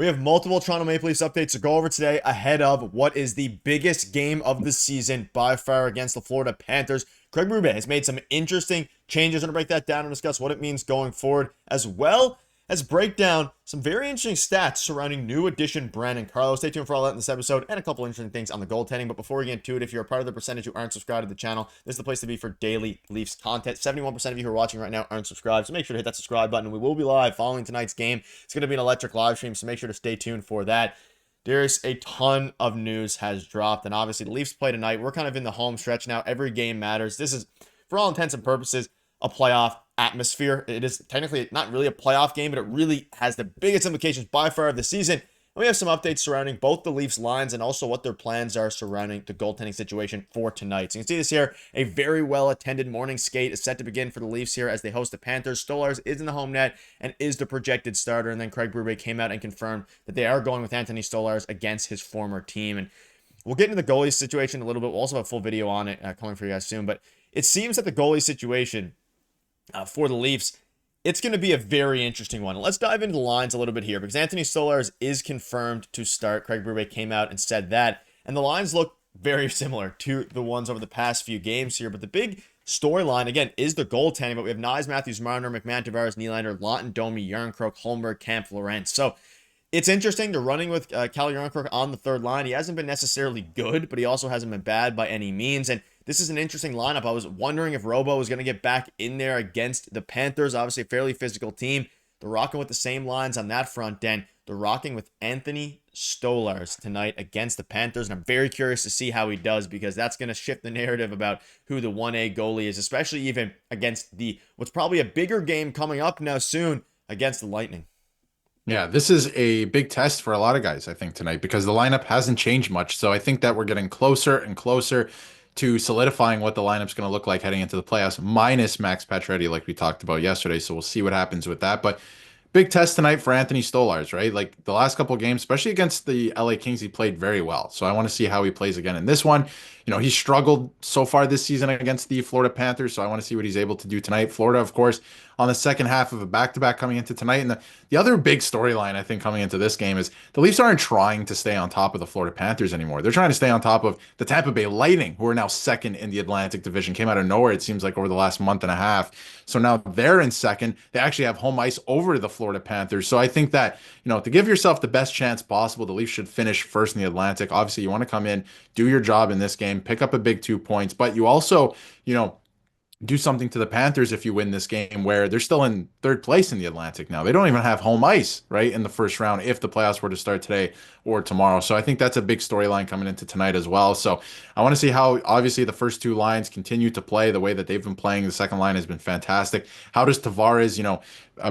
We have multiple Toronto Maple Leafs updates to go over today ahead of what is the biggest game of the season by far against the Florida Panthers. Craig Berube has made some interesting changes. I'm going to break that down and discuss what it means going forward, as well as break down some very interesting stats surrounding new addition Brandon Carlo. Stay tuned for all that in this episode and a couple interesting things on the goaltending. But before we get into it, if you're a part of the percentage who aren't subscribed to the channel, this is the place to be for daily Leafs content. 71% of you who are watching right now aren't subscribed, so make sure to hit that subscribe button. We will be live following tonight's game. It's going to be an electric live stream, so make sure to stay tuned for that. Darius, a ton of news has dropped, and obviously the Leafs play tonight. We're kind of in the home stretch now. Every game matters. This is, for all intents and purposes, a playoff atmosphere. It is technically not really a playoff game, but it really has the biggest implications by far of the season. And we have some updates surrounding both the Leafs lines and also what their plans are surrounding the goaltending situation for tonight. So you can see this here. A very well-attended morning skate is set to begin for the Leafs here as they host the Panthers. Stolarz is in the home net and is the projected starter. And then Craig Berube came out and confirmed that they are going with Anthony Stolarz against his former team. And we'll get into the goalie situation a little bit. We'll also have a full video on it coming for you guys soon. But it seems that the goalie situation for the Leafs, it's going to be a very interesting one. Let's dive into the lines a little bit here because Anthony Stolarz is confirmed to start. Craig Berube came out and said that, and the lines look very similar to the ones over the past few games here. But the big storyline, again, is the goaltending. But we have Nyes, Matthews, Marner, McMahon, Tavares, Nylander, Lawton, Domi, Järnkrok, Holmberg, Kampf, Lorentz. So it's interesting. They're running with Calle Järnkrok on the third line. He hasn't been necessarily good, but he also hasn't been bad by any means. And this is an interesting lineup. I was wondering if Robo was going to get back in there against the Panthers. Obviously, a fairly physical team. They're rocking with the same lines on that front end. They're rocking with Anthony Stolarz tonight against the Panthers. And I'm very curious to see how he does because that's going to shift the narrative about who the 1A goalie is, especially even against the what's probably a bigger game coming up now soon against the Lightning. Yeah, this is a big test for a lot of guys, I think, tonight because the lineup hasn't changed much. So I think that we're getting closer and closer to solidifying what the lineup's going to look like heading into the playoffs, minus Max Pacioretty, like we talked about yesterday. So we'll see what happens with that. But big test tonight for Anthony Stolarz, right? Like the last couple of games, especially against the LA Kings, he played very well. So I want to see how he plays again in this one. You know, he struggled so far this season against the Florida Panthers. So I want to see what he's able to do tonight. Florida, of course, on the second half of a back-to-back coming into tonight. And the other big storyline, I think, coming into this game is the Leafs aren't trying to stay on top of the Florida Panthers anymore. They're trying to stay on top of the Tampa Bay Lightning, who are now second in the Atlantic Division. Came out of nowhere, it seems like, over the last month and a half. So now they're in second. They actually have home ice over the Florida Panthers. So I think that, you know, to give yourself the best chance possible, the Leafs should finish first in the Atlantic. Obviously, you want to come in, do your job in this game, pick up a big 2 points, but you also, you know, do something to the Panthers if you win this game where they're still in third place in the Atlantic now. They don't even have home ice, right, in the first round if the playoffs were to start today or tomorrow. So I think that's a big storyline coming into tonight as well. So I want to see how obviously the first two lines continue to play the way that they've been playing. The second line has been fantastic. How does Tavares, you know,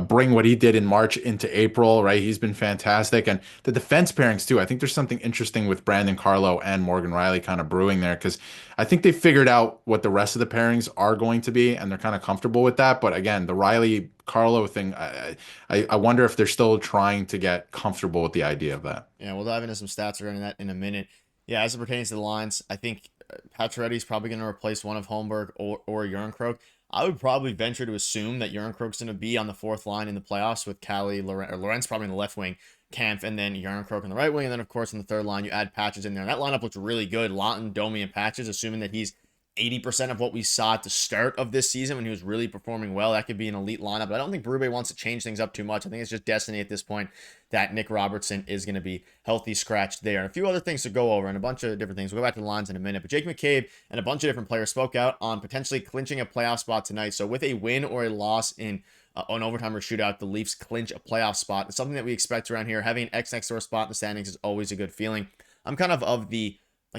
bring what he did in March into April, right? He's been fantastic. And the defense pairings too. I think there's something interesting with Brandon Carlo and Morgan Rielly kind of brewing there because I think they figured out what the rest of the pairings are going to be and they're kind of comfortable with that. But again, the Rielly Carlo thing, I wonder if they're still trying to get comfortable with the idea of that. Yeah, we'll dive into some stats regarding that in a minute. Yeah, as it pertains to the lines, I think Pacioretty's probably going to replace one of Holmberg or Järnkrok. I would probably venture to assume that Järnkrok's going to be on the fourth line in the playoffs with Calle, Lorentz probably in the left wing, Kampf, and then Järnkrok in the right wing. And then, of course, in the third line, you add Patches in there. And that lineup looks really good. Lawton, Domi, and Patches, assuming that he's 80% of what we saw at the start of this season when he was really performing well. That could be an elite lineup. But I don't think Berube wants to change things up too much. I think it's just destiny at this point that Nick Robertson is going to be healthy scratched there. And a few other things to go over and a bunch of different things. We'll go back to the lines in a minute. But Jake McCabe and a bunch of different players spoke out on potentially clinching a playoff spot tonight. So with a win or a loss in an overtime or shootout, the Leafs clinch a playoff spot. It's something that we expect around here. Having an X next door spot in the standings is always a good feeling. I'm kind of the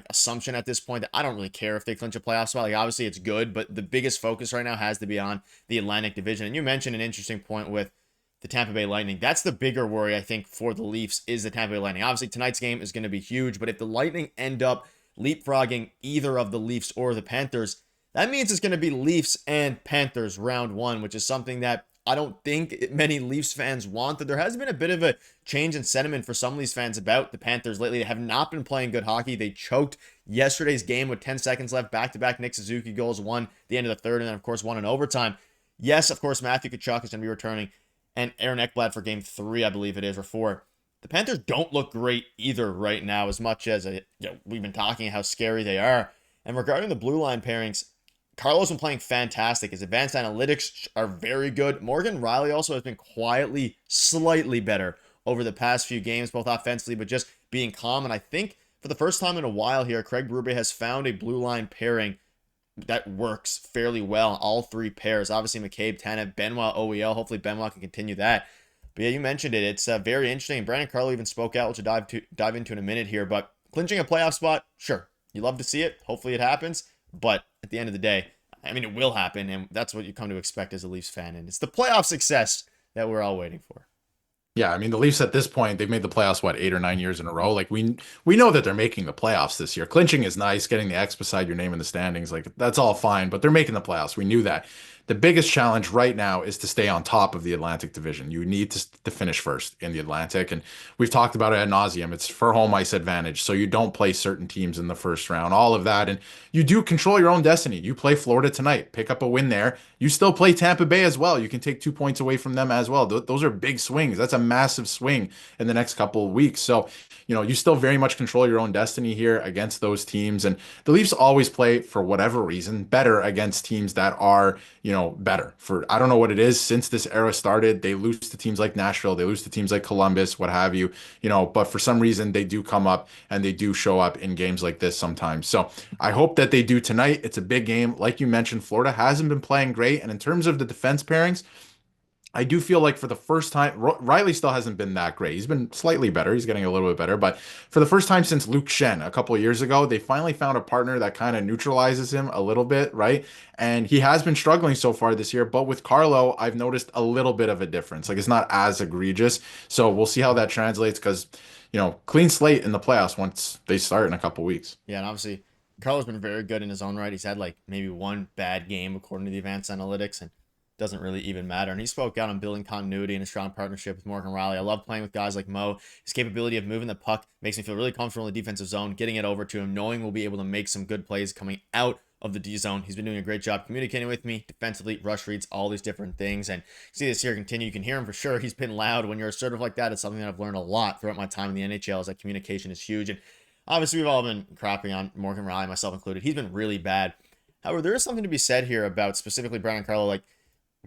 assumption at this point that I don't really care if they clinch a playoff spot. Like, obviously it's good, but the biggest focus right now has to be on the Atlantic Division. And you mentioned an interesting point with the Tampa Bay Lightning. That's the bigger worry, I think, for the Leafs is the Tampa Bay Lightning. Obviously, tonight's game is going to be huge, but if the Lightning end up leapfrogging either of the Leafs or the Panthers, that means it's going to be Leafs and Panthers round one, which is something that I don't think many Leafs fans want. That there has been a bit of a change in sentiment for some Leafs fans about the Panthers lately. They have not been playing good hockey. They choked yesterday's game with 10 seconds left. Back-to-back Nick Suzuki goals, one the end of the third, and then, of course, one in overtime. Yes, of course, Matthew Tkachuk is going to be returning, and Aaron Ekblad for game 3, I believe it is, or 4. the Panthers don't look great either right now, as much as we've been talking how scary they are. And regarding the blue line pairings, Carlo's been playing fantastic. His advanced analytics are very good. Morgan Rielly also has been quietly slightly better over the past few games, both offensively, but just being calm. And I think for the first time in a while here, Craig Berube has found a blue line pairing that works fairly well. All three pairs. Obviously, McCabe, Tanev, Benoit, OEL. Hopefully, Benoit can continue that. But yeah, you mentioned it. It's very interesting. And Brandon Carlo even spoke out, which we'll dive into in a minute here. But clinching a playoff spot, sure. You love to see it. Hopefully, it happens. But at the end of the day, I mean, it will happen, and that's what you come to expect as a Leafs fan. And it's the playoff success that we're all waiting for. Yeah, I mean the Leafs at this point, they've made the playoffs what 8 or 9 years in a row. Like we know that they're making the playoffs this year. Clinching is nice, getting the X beside your name in the standings, like that's all fine, but they're making the playoffs. We knew that. The biggest challenge right now is to stay on top of the Atlantic Division. You need to finish first in the Atlantic, and we've talked about it ad nauseum. It's for home ice advantage, so you don't play certain teams in the first round, all of that, and you do control your own destiny. You play Florida tonight, pick up a win there. You still play Tampa Bay as well. You can take 2 points away from them as well. Those are big swings. That's a massive swing in the next couple of weeks. So, you still very much control your own destiny here against those teams. And the Leafs always play, for whatever reason, better against teams that are, better. For I don't know what it is. Since this era started, they lose to teams like Nashville, they lose to teams like Columbus, what have you, but for some reason they do come up and they do show up in games like this sometimes. So I hope that they do tonight. It's a big game. Like you mentioned, Florida hasn't been playing great. And in terms of the defense pairings, I do feel like for the first time, Riley still hasn't been that great. He's been slightly better. He's getting a little bit better. But for the first time since Luke Shen a couple of years ago, they finally found a partner that kind of neutralizes him a little bit, right? And he has been struggling so far this year. But with Carlo, I've noticed a little bit of a difference. Like it's not as egregious. So we'll see how that translates because, clean slate in the playoffs once they start in a couple weeks. Yeah, and obviously, Carlo's been very good in his own right. He's had like maybe one bad game according to the advanced analytics, and doesn't really even matter. And he spoke out on building continuity and a strong partnership with Morgan Rielly. I love playing with guys like Mo. His capability of moving the puck makes me feel really comfortable in the defensive zone, getting it over to him, knowing we'll be able to make some good plays coming out of the D zone. He's been doing a great job communicating with me defensively, rush reads, all these different things. And see this here continue. You can hear him for sure. He's been loud. When you're assertive like that, it's something that I've learned a lot throughout my time in the NHL is that communication is huge. And obviously, we've all been crapping on Morgan Rielly, myself included. He's been really bad. However, there is something to be said here about specifically Brandon Carlo. Like,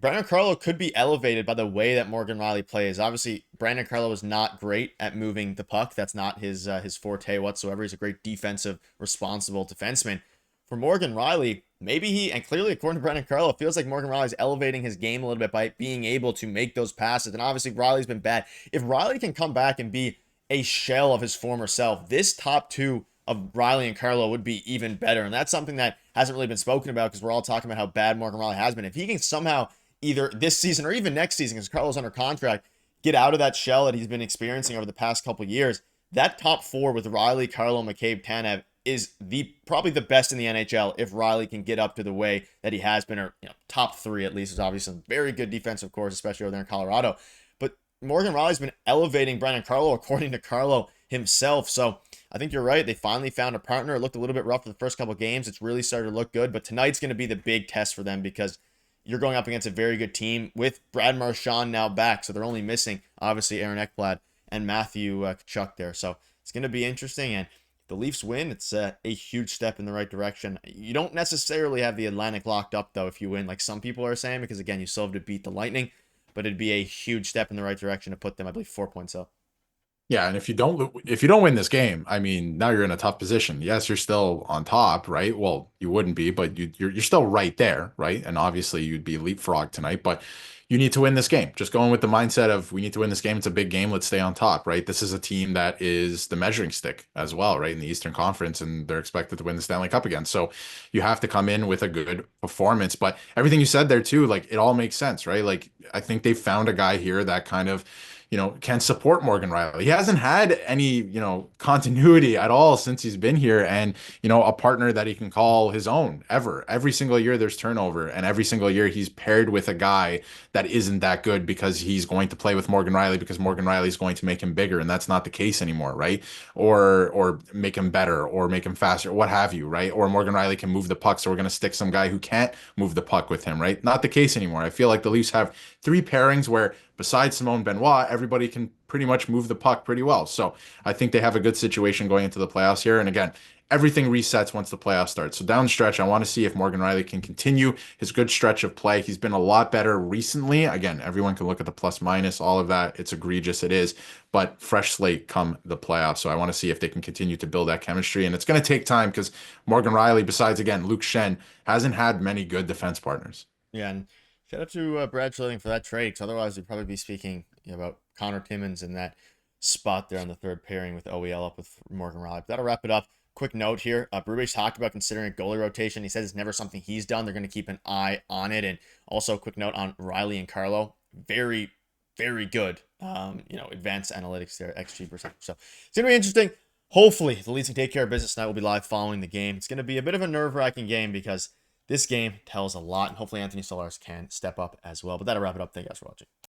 Brandon Carlo could be elevated by the way that Morgan Rielly plays. Obviously, Brandon Carlo is not great at moving the puck. That's not his forte whatsoever. He's a great defensive, responsible defenseman. For Morgan Rielly, maybe and clearly according to Brandon Carlo, it feels like Morgan Rielly is elevating his game a little bit by being able to make those passes. And obviously, Rielly's been bad. If Rielly can come back and be a shell of his former self, this top two of Rielly and Carlo would be even better. And that's something that hasn't really been spoken about because we're all talking about how bad Morgan Rielly has been. If he can somehow either this season or even next season, because Carlo's under contract, get out of that shell that he's been experiencing over the past couple of years, that top four with Rielly, Carlo, McCabe, Tanev is probably the best in the NHL if Rielly can get up to the way that he has been, or top three at least. Is obviously some very good defense, of course, especially over there in Colorado. But Morgan Rielly's been elevating Brandon Carlo according to Carlo himself. So I think you're right. They finally found a partner. It looked a little bit rough for the first couple of games. It's really started to look good. But tonight's going to be the big test for them because you're going up against a very good team with Brad Marchand now back. So they're only missing, obviously, Aaron Ekblad and Matthew Tkachuk there. So it's going to be interesting. And if the Leafs win, it's a huge step in the right direction. You don't necessarily have the Atlantic locked up, though, if you win, like some people are saying, because, again, you still have to beat the Lightning. But it'd be a huge step in the right direction to put them, I believe, 4 points up. Yeah, and if you don't win this game, I mean, now you're in a tough position. Yes, you're still on top, right? Well, you wouldn't be, but you're still right there, right? And obviously, you'd be leapfrog tonight, but you need to win this game. Just going with the mindset of we need to win this game. It's a big game. Let's stay on top, right? This is a team that is the measuring stick as well, right? In the Eastern Conference, and they're expected to win the Stanley Cup again. So you have to come in with a good performance. But everything you said there too, like it all makes sense, right? Like I think they found a guy here that kind of can support Morgan Rielly. He hasn't had any, continuity at all since he's been here and, a partner that he can call his own ever. Every single year there's turnover and every single year he's paired with a guy that isn't that good because he's going to play with Morgan Rielly because Morgan Rielly is going to make him bigger and that's not the case anymore, right? Or make him better or make him faster, what have you, right? Or Morgan Rielly can move the puck, so we're going to stick some guy who can't move the puck with him, right? Not the case anymore. I feel like the Leafs have three pairings where besides Simone Benoit, everybody can pretty much move the puck pretty well. So I think they have a good situation going into the playoffs here. And again, everything resets once the playoffs start. So down the stretch, I want to see if Morgan Rielly can continue his good stretch of play. He's been a lot better recently. Again, everyone can look at the plus minus, all of that. It's egregious. It is, but fresh slate come the playoffs. So I want to see if they can continue to build that chemistry. And it's going to take time because Morgan Rielly, besides again, Luke Shen, hasn't had many good defense partners. Yeah, and shout out to Brad Schilling for that trade, because otherwise we'd probably be speaking about Connor Timmins in that spot there on the third pairing with OEL up with Morgan Rielly. But that'll wrap it up. Quick note here. Berube's talked about considering a goalie rotation. He says it's never something he's done. They're going to keep an eye on it. And also, quick note on Rielly and Carlo. Very, very good, advanced analytics there, XG percentage. So it's going to be interesting. Hopefully, the Leafs can take care of business tonight. We'll be live following the game. It's going to be a bit of a nerve-wracking game because this game tells a lot, and hopefully Anthony Solars can step up as well. But that'll wrap it up. Thank you guys for watching.